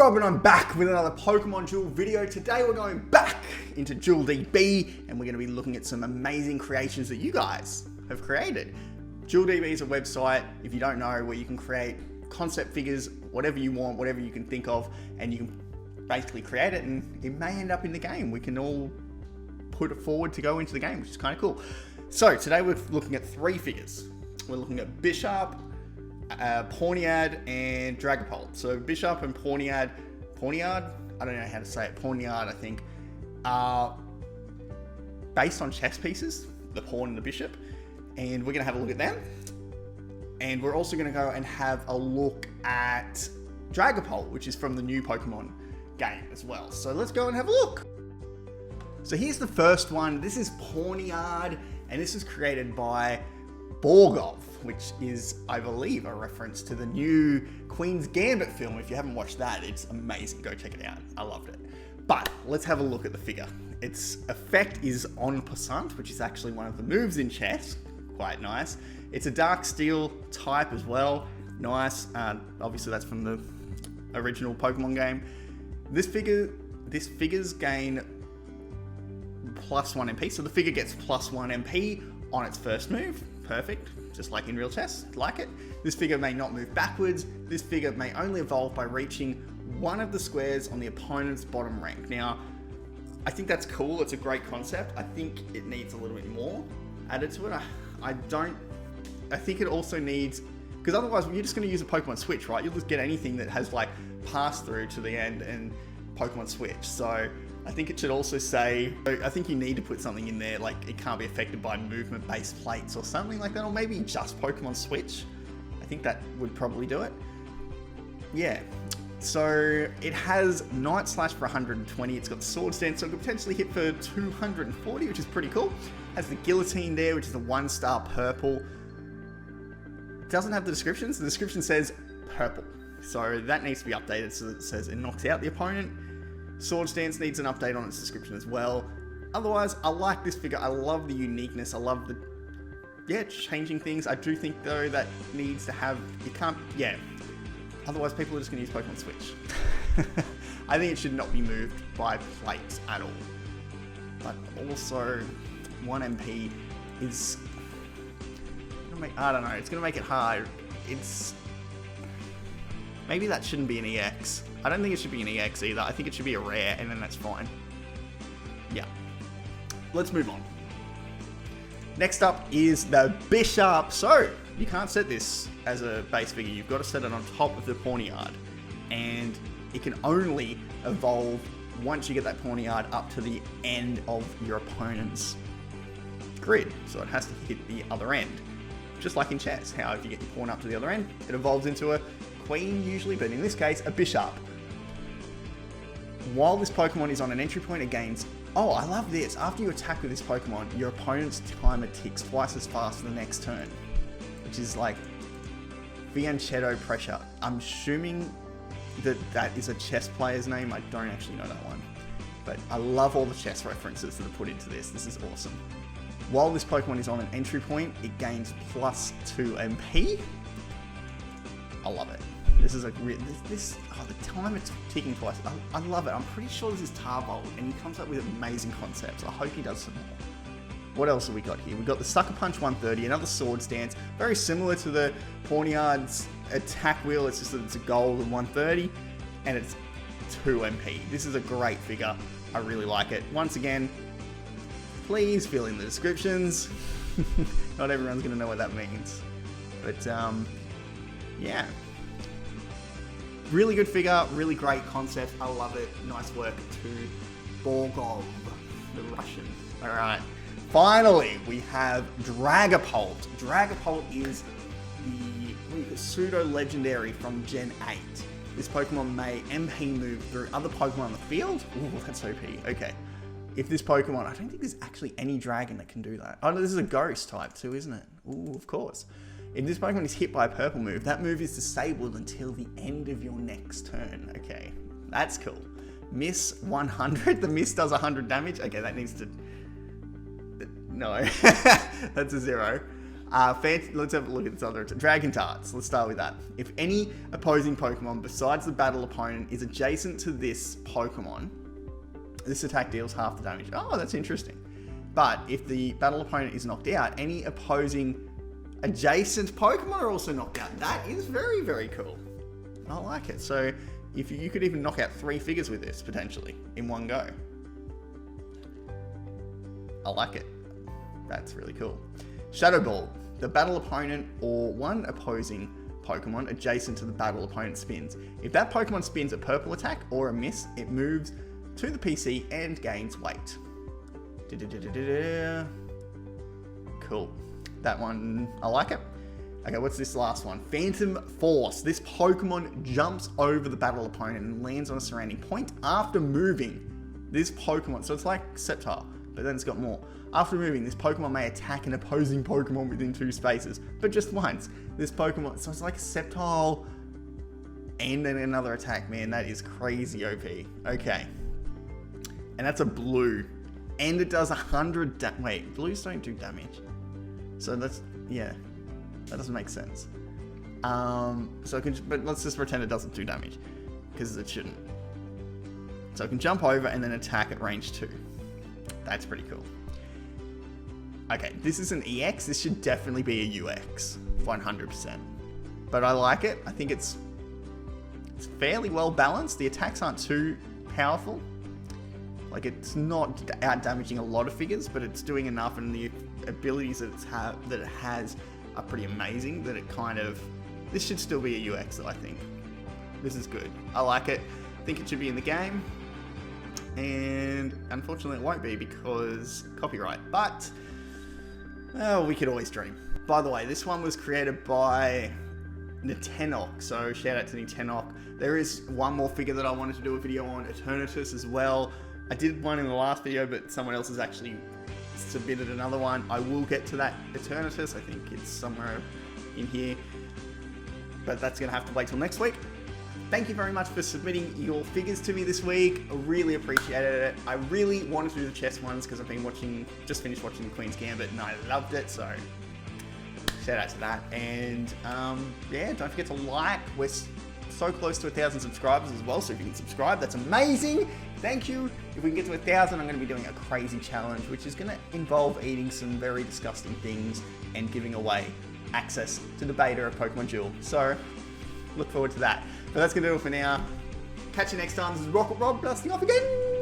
Rob and I'm back with another Pokemon Duel video. Today we're going back into Duel DB and we're going to be looking at some amazing creations that you guys have created. Duel DB is a website, if you don't know, where you can create concept figures, whatever you want, whatever you can think of, and you can basically create it and it may end up in the game. We can all put it forward to go into the game, which is kind of cool. So today we're looking at 3 figures. We're looking at Bisharp, Pawniard and Dragapult. So Bisharp and Pawniard, I don't know how to say it, Pawniard I think, are based on chess pieces, the pawn and the bishop, and we're going to have a look at them. And we're also going to go and have a look at Dragapult, which is from the new Pokemon game as well. So let's go and have a look. So here's the first one. This is Pawniard, and this is created by Borgov, which is, I believe, a reference to the new Queen's Gambit film. If you haven't watched that, it's amazing. Go check it out. I loved it. But let's have a look at the figure. Its effect is en passant, which is actually one of the moves in chess. Quite nice. It's a dark steel type as well. Nice. Obviously, that's from the original Pokemon game. This figure's gain +1 MP. So the figure gets +1 MP on its first move. Perfect, just like in real chess, like it. This figure may not move backwards. This figure may only evolve by reaching one of the squares on the opponent's bottom rank. Now, I think that's cool. It's a great concept. I think it needs a little bit more added to it. I think it also needs, because otherwise you're just going to use a Pokemon Switch, right? You'll just get anything that has like pass through to the end and Pokemon Switch. So I think it should also say, I think you need to put something in there, like it can't be affected by movement-based plates or something like that, or maybe just Pokemon Switch. I think that would probably do it. Yeah. So it has Night Slash for 120, it's got the Sword Stance, so it could potentially hit for 240, which is pretty cool. Has the Guillotine there, which is the 1-star purple. It doesn't have the descriptions. The description says purple. So that needs to be updated so that it says it knocks out the opponent. Sword Stance needs an update on its description as well. Otherwise, I like this figure. I love the uniqueness. I love the, changing things. I do think, though, that needs to have, otherwise people are just going to use Pokemon Switch. I think it should not be moved by plates at all. But also, 1 MP is, I don't know, it's going to make it hard. Maybe that shouldn't be an EX. I don't think it should be an EX either. I think it should be a rare, and then that's fine. Yeah. Let's move on. Next up is the Bisharp. So, you can't set this as a base figure. You've got to set it on top of the Pawniard. And it can only evolve once you get that Pawniard up to the end of your opponent's grid. So it has to hit the other end. Just like in chess, how if you get your pawn up to the other end, it evolves into a Queen usually, but in this case, a Bisharp. While this Pokemon is on an entry point, it gains... Oh, I love this. After you attack with this Pokemon, your opponent's timer ticks twice as fast the next turn. Which is like... Fianchetto Pressure. I'm assuming that that is a chess player's name. I don't actually know that one. But I love all the chess references that are put into this. This is awesome. While this Pokemon is on an entry point, it gains +2 MP. I love it. This is a great, the time it's ticking twice. I love it. I'm pretty sure this is Tarbold, and he comes up with amazing concepts. I hope he does some more. What else have we got here? We've got the Sucker Punch 130, another Sword Stance, very similar to the Pawniard's attack wheel. It's just that it's a gold and 130, and it's 2 MP. This is a great figure. I really like it. Once again, please fill in the descriptions. Not everyone's going to know what that means. But, yeah. Really good figure, really great concept. I love it. Nice work to Borgov, the Russian. Alright. Finally, we have Dragapult. Dragapult is the pseudo-legendary from Gen 8. This Pokemon may MP move through other Pokemon on the field. Ooh, that's OP. Okay. If this Pokemon... I don't think there's actually any dragon that can do that. Oh, no, this is a ghost type too, isn't it? Ooh, of course. If this Pokemon is hit by a purple move, that move is disabled until the end of your next turn. Okay, that's cool. Miss 100. The miss does 100 damage. Okay, that needs to... No, that's a 0. Let's have a look at this other. Dragon Darts. Let's start with that. If any opposing Pokemon besides the battle opponent is adjacent to this Pokemon, this attack deals half the damage. Oh, that's interesting. But if the battle opponent is knocked out, any opposing adjacent Pokemon are also knocked out. That is very, very cool. I like it. So if you could even knock out 3 figures with this, potentially, in one go. I like it. That's really cool. Shadow Ball. The battle opponent or one opposing Pokemon adjacent to the battle opponent spins. If that Pokemon spins a purple attack or a miss, it moves to the PC and gains weight. Cool. That one, I like it. Okay, what's this last one? Phantom Force. This Pokemon jumps over the battle opponent and lands on a surrounding point after moving. This Pokemon, so it's like Sceptile, but then it's got more. After moving, this Pokemon may attack an opposing Pokemon within 2 spaces, but just once. This Pokemon, so it's like a Sceptile and then another attack. Man, that is crazy OP. Okay. And that's a blue. And it does 100 wait, blues don't do damage. So that's, yeah, that doesn't make sense. So it can, but let's just pretend it doesn't do damage, because it shouldn't. So it can jump over and then attack at range 2. That's pretty cool. Okay, this is an EX. This should definitely be a UX, 100%. But I like it. I think it's fairly well balanced. The attacks aren't too powerful. Like, it's not out damaging a lot of figures, but it's doing enough, and the abilities that it has are pretty amazing. That it kind of, this should still be a UX though, I think. This is good. I like it. I think it should be in the game. And unfortunately it won't be because copyright, but we could always dream. By the way, this one was created by Nintenoc, so shout out to Nintenoc. There is one more figure that I wanted to do a video on, Eternatus as well. I did one in the last video, but someone else has actually submitted another one. I will get to that Eternatus. I think it's somewhere in here, but that's gonna have to wait till next week. Thank you very much for submitting your figures to me this week. I really appreciated it. I really wanted to do the chess ones because I've been just finished watching The Queen's Gambit and I loved it, so shout out to that. And yeah, don't forget to like. We're so close to 1,000 subscribers as well, so if you can subscribe, that's amazing. Thank you. If we can get to 1,000, I'm going to be doing a crazy challenge, which is going to involve eating some very disgusting things and giving away access to the beta of Pokemon Duel. So look forward to that. But that's going to do it for now. Catch you next time. This is Rocket Rob, dusting off again.